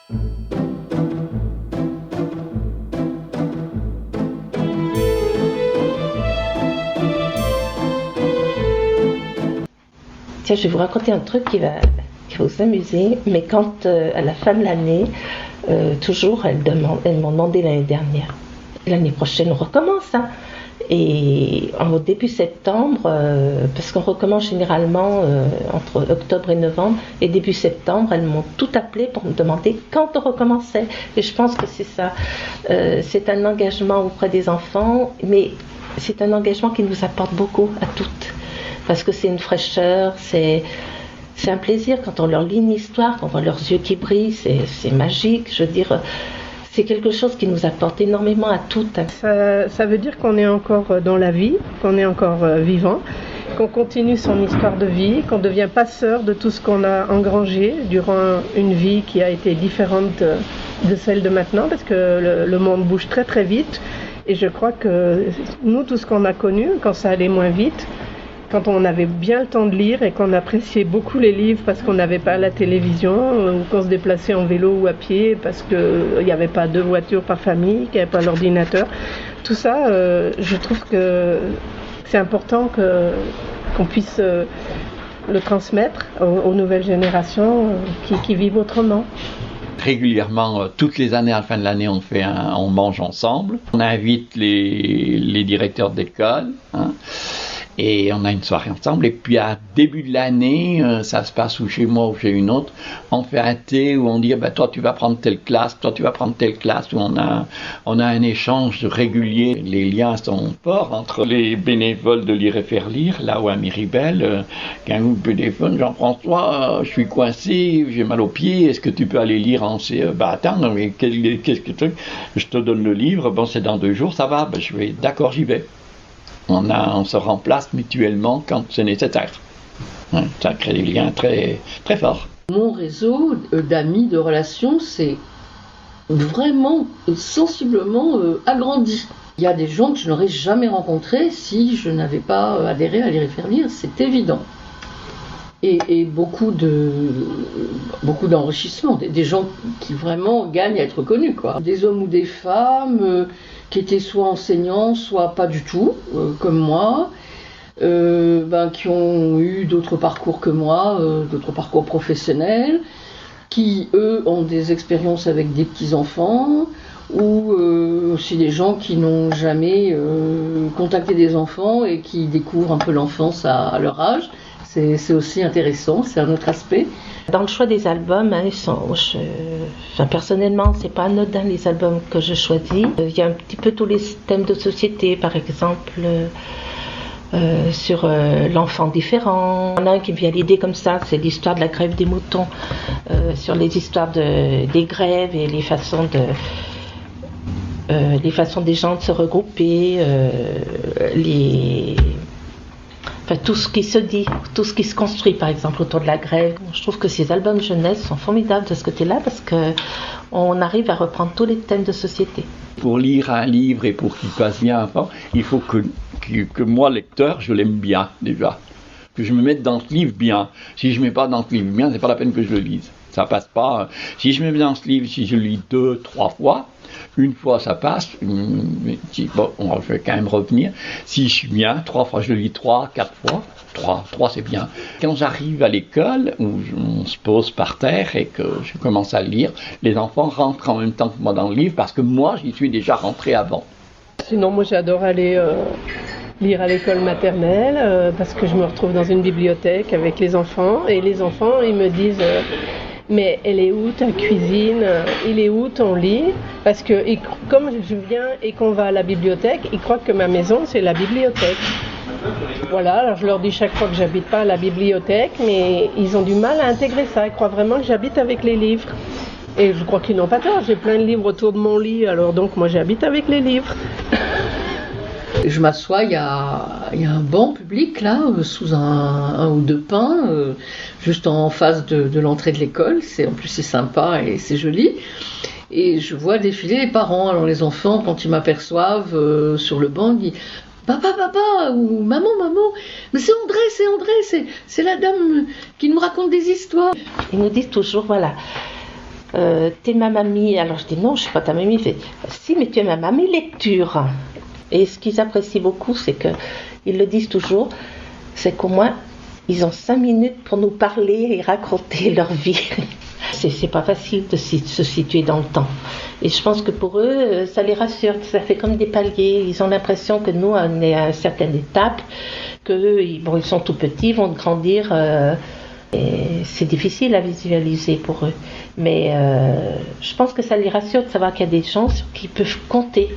Tiens, je vais vous raconter un truc qui va vous amuser, mais quand à la fin de l'année, toujours, elles m'ont demandé l'année dernière. L'année prochaine, on recommence, hein. Et au début septembre, parce qu'on recommence généralement entre octobre et novembre, et début septembre, elles m'ont tout appelé pour me demander quand on recommençait. Et je pense que c'est ça. C'est un engagement auprès des enfants, mais c'est un engagement qui nous apporte beaucoup à toutes. Parce que c'est une fraîcheur, c'est un plaisir quand on leur lit une histoire, quand on voit leurs yeux qui brillent, c'est magique, je veux dire, c'est quelque chose qui nous apporte énormément à toutes. Ça veut dire qu'on est encore dans la vie, qu'on est encore vivant, qu'on continue son histoire de vie, qu'on devient passeur de tout ce qu'on a engrangé durant une vie qui a été différente de celle de maintenant, parce que le monde bouge très très vite, et je crois que nous, tout ce qu'on a connu, quand ça allait moins vite, quand on avait bien le temps de lire et qu'on appréciait beaucoup les livres parce qu'on n'avait pas la télévision ou qu'on se déplaçait en vélo ou à pied parce qu'il n'y avait pas 2 voitures par famille, qu'il n'y avait pas l'ordinateur. Tout ça, je trouve que c'est important qu'on puisse le transmettre aux nouvelles générations qui vivent autrement. Régulièrement, toutes les années, à la fin de l'année, on mange ensemble. On invite les directeurs d'école, hein. Et on a une soirée ensemble. Et puis à début de l'année, ça se passe ou chez moi ou chez une autre, on fait un thé où on dit toi tu vas prendre telle classe, toi tu vas prendre telle classe, où on a un échange régulier. Les liens sont forts entre les bénévoles de Lire et Faire Lire, là où à Miribel, qu'un bénévole, Jean-François, je suis coincé, j'ai mal aux pieds, est-ce que tu peux aller lire en CE? Attends, mais qu'est-ce que tu... Je te donne le livre, c'est dans 2 jours, ça va, je vais, d'accord, j'y vais. On se remplace mutuellement quand c'est nécessaire. Ça crée des liens très, très forts. Mon réseau d'amis, de relations, c'est vraiment sensiblement agrandi. Il y a des gens que je n'aurais jamais rencontrés si je n'avais pas adhéré à Lire et Faire Lire, c'est évident. Et beaucoup d'enrichissement, des gens qui vraiment gagnent à être connus, quoi. Des hommes ou des femmes qui étaient soit enseignants, soit pas du tout, comme moi, qui ont eu d'autres parcours que moi, d'autres parcours professionnels, qui, eux, ont des expériences avec des petits-enfants, ou aussi des gens qui n'ont jamais contacté des enfants et qui découvrent un peu l'enfance à leur âge. C'est aussi intéressant, c'est un autre aspect. Dans le choix des albums, personnellement, c'est pas anodin les albums que je choisis. Il y a un petit peu tous les thèmes de société, par exemple sur l'enfant différent. Il y en a un qui me vient à l'idée comme ça, c'est l'histoire de la grève des moutons, sur les histoires des grèves et les façons des gens de se regrouper, tout ce qui se dit, tout ce qui se construit, par exemple, autour de la grève. Je trouve que ces albums jeunesse sont formidables de ce côté-là parce qu'on arrive à reprendre tous les thèmes de société. Pour lire un livre et pour qu'il passe bien enfant, il faut que moi, lecteur, je l'aime bien déjà. Que je me mette dans ce livre bien. Si je ne mets pas dans ce livre bien, c'est pas la peine que je le lise. Ça passe pas. Si je me mets dans ce livre, si je le lis 2, 3 fois, une fois ça passe, on va quand même revenir. Si je suis bien, 3 fois, je le lis 3, 4 fois. 3 c'est bien. Quand j'arrive à l'école, où on se pose par terre et que je commence à lire, les enfants rentrent en même temps que moi dans le livre parce que moi, j'y suis déjà rentré avant. Sinon, moi j'adore aller lire à l'école maternelle parce que je me retrouve dans une bibliothèque avec les enfants et les enfants, ils me disent... mais elle est où ta cuisine? Il est où ton lit? Parce que comme je viens et qu'on va à la bibliothèque, ils croient que ma maison c'est la bibliothèque. Voilà, alors je leur dis chaque fois que j'habite pas à la bibliothèque, mais ils ont du mal à intégrer ça. Ils croient vraiment que j'habite avec les livres. Et je crois qu'ils n'ont pas tort, j'ai plein de livres autour de mon lit, alors donc moi j'habite avec les livres. Je m'assois, il y a un banc public là, sous un ou 2 pins, juste en face de l'entrée de l'école. En plus c'est sympa et c'est joli. Et je vois défiler les parents. Alors les enfants, quand ils m'aperçoivent sur le banc, ils disent « Papa, papa » ou « Maman, maman ». Mais c'est André, c'est la dame qui nous raconte des histoires. Ils nous disent toujours, voilà, t'es ma mamie. Alors je dis non, je suis pas ta mamie. Il fait si, mais tu es ma mamie lecture. Et ce qu'ils apprécient beaucoup, c'est que ils le disent toujours, c'est qu'au moins ils ont 5 minutes pour nous parler et raconter leur vie. C'est pas facile de se situer dans le temps. Et je pense que pour eux, ça les rassure. Ça fait comme des paliers. Ils ont l'impression que nous, on est à une certaine étape, qu'eux, ils sont tout petits, ils vont grandir. Et c'est difficile à visualiser pour eux. Mais je pense que ça les rassure de savoir qu'il y a des gens sur qui ils peuvent compter.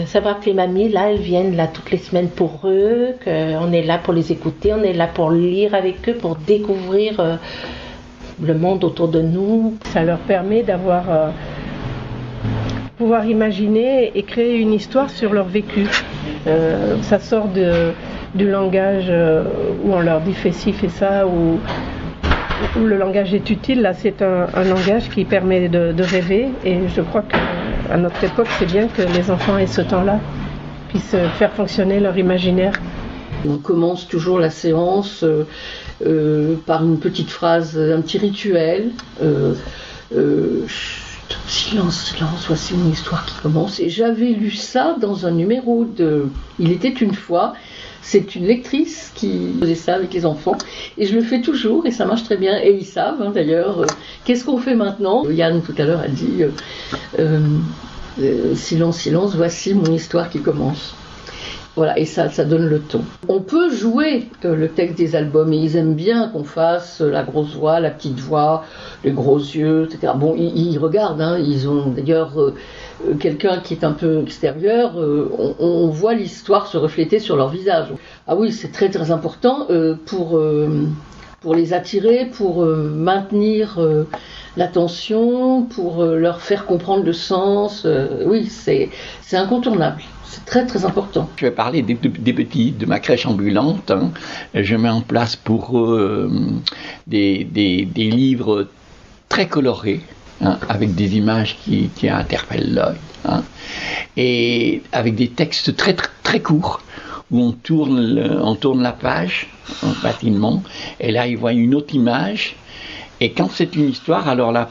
Savoir que les mamies, là, elles viennent là toutes les semaines pour eux, qu'on est là pour les écouter, on est là pour lire avec eux, pour découvrir le monde autour de nous. Ça leur permet d'avoir pouvoir imaginer et créer une histoire sur leur vécu. Ça sort du langage où on leur dit fais ci, fais ça, où le langage est utile. Là, c'est un langage qui permet de rêver, et je crois qu'à notre époque, c'est bien que les enfants aient ce temps-là, puissent faire fonctionner leur imaginaire. On commence toujours la séance par une petite phrase, un petit rituel. Silence, silence, voici une histoire qui commence. Et j'avais lu ça dans un numéro de Il était une fois. C'est une lectrice qui faisait ça avec les enfants. Et je le fais toujours, et ça marche très bien. Et ils savent, d'ailleurs, qu'est-ce qu'on fait maintenant ? Yann, tout à l'heure, a dit silence, silence, voici mon histoire qui commence. Voilà, et ça donne le ton. On peut jouer le texte des albums, et ils aiment bien qu'on fasse la grosse voix, la petite voix, les gros yeux, etc. Bon, ils regardent, ils ont d'ailleurs quelqu'un qui est un peu extérieur, on voit l'histoire se refléter sur leur visage. Ah oui, c'est très très important pour les attirer, pour maintenir l'attention, pour leur faire comprendre le sens. Oui, c'est incontournable. C'est très très important. Je vais parler des petits, de ma crèche ambulante. Je mets en place pour eux des livres très colorés, avec des images qui interpellent l'œil, et avec des textes très très, très courts où on tourne la page rapidement, et là ils voient une autre image. Et quand c'est une histoire, alors là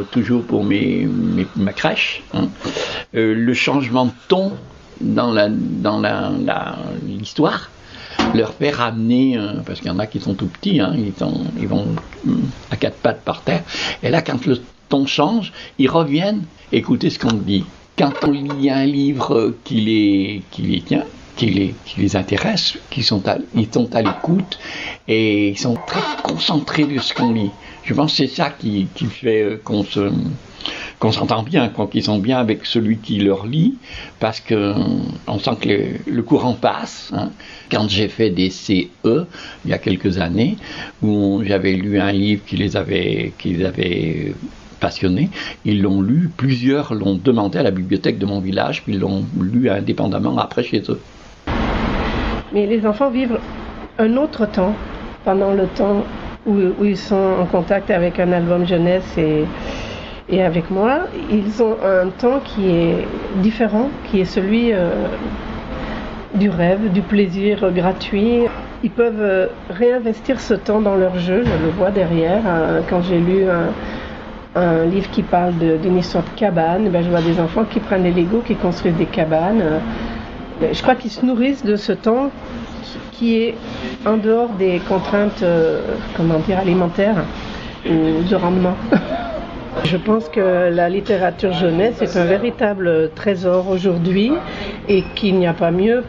toujours pour ma crèche, le changement de ton dans l'histoire leur fait ramener, parce qu'il y en a qui sont tout petits, ils vont à 4 pattes par terre, et là quand le ton change, ils reviennent écouter ce qu'on dit. Quand on lit un livre qui les intéresse, ils sont à l'écoute, et ils sont très concentrés de ce qu'on lit. Je pense que c'est ça qui fait qu'on s'entend bien, qu'ils sont bien avec celui qui leur lit, parce que on sent que le courant passe. Quand j'ai fait des CE il y a quelques années, où j'avais lu un livre qui les avait passionnés, ils l'ont lu, plusieurs l'ont demandé à la bibliothèque de mon village, puis ils l'ont lu indépendamment après chez eux. Mais les enfants vivent un autre temps pendant le temps où ils sont en contact avec un album jeunesse et avec moi. Ils ont un temps qui est différent, qui est celui du rêve, du plaisir gratuit. Ils peuvent réinvestir ce temps dans leur jeu, je le vois derrière. Quand j'ai lu un livre qui parle d'une histoire de cabane, je vois des enfants qui prennent des Legos, qui construisent des cabanes. Je crois qu'ils se nourrissent de ce temps qui est en dehors des contraintes alimentaires ou de rendement. Je pense que la littérature jeunesse est un véritable trésor aujourd'hui, et qu'il n'y a pas mieux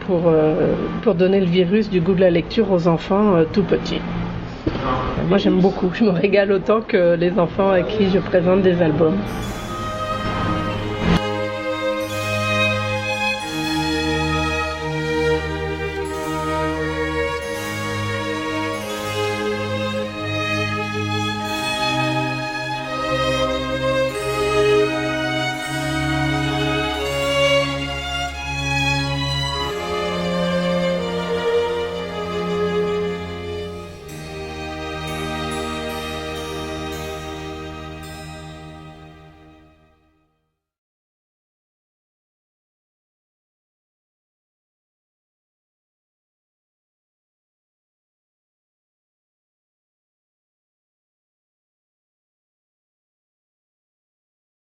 pour donner le virus du goût de la lecture aux enfants tout petits. Moi j'aime beaucoup, je me régale autant que les enfants à qui je présente des albums.